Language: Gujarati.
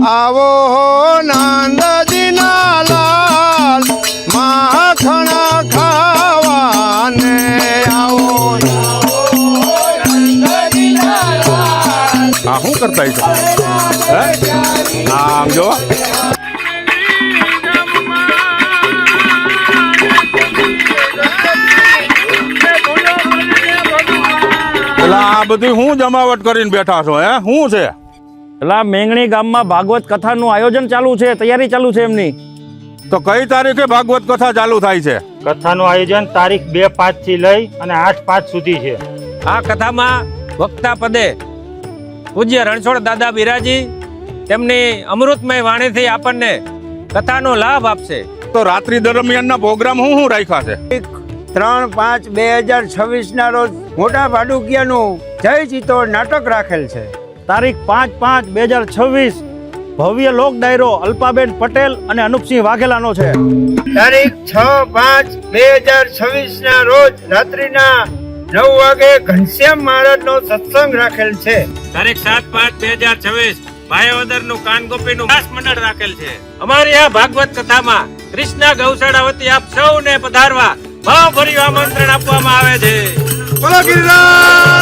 આવો હો નંદજીના લાલ માખણ ખાવાને આવો હા શું કરતા છો હે આમ જો આ બધી હું જમાવટ કરીને બેઠા છો હે શું છે? પેલા મેંગણી ગામમાં ભાગવત કથાનું આયોજન ચાલુ છે, તૈયારી ચાલુ છે એમની. તો કઈ તારીખે ભાગવત કથા ચાલુ થાય છે? કથાનું આયોજન તારીખ 2-5 થી લઈ અને 8-5 સુધી છે. આ કથામાં વક્તા પદે પૂજ્ય રણછોડ દાદા બિરાજી તેમની અમૃતમય વાણીથી આપણને કથાનો લાભ આપશે. તો રાત્રિ દરમિયાનના પ્રોગ્રામ હું રાખ્યા છે? 3/5/2026 ના રોજ મોટા ભાડુકિયાનું જય ચિત્તોડ નાટક રાખેલ છે. તારીખ 5/5/2026 ભવ્ય લોક ડાયરો અલ્પાબેન પટેલ અને અનુપસિંહ વાઘેલાનો છે. તારીખ 6/5/2026 ના રોજ રાત્રિના 9 વાગે ઘનશ્યામ મહારાજનો સત્સંગ રાખેલ છે. તારીખ 7/5/2026 ભાયોદરનું કાનગોપીનું ખાસ મંડળ રાખેલ છે. અમારી આ ભાગવત કથામાં કૃષ્ણ ગૌશાળા વતી આપ સૌને પધારવા ભાવભર્યું આમંત્રણ આપવામાં આવે છે. બોલો ગિરિરાજ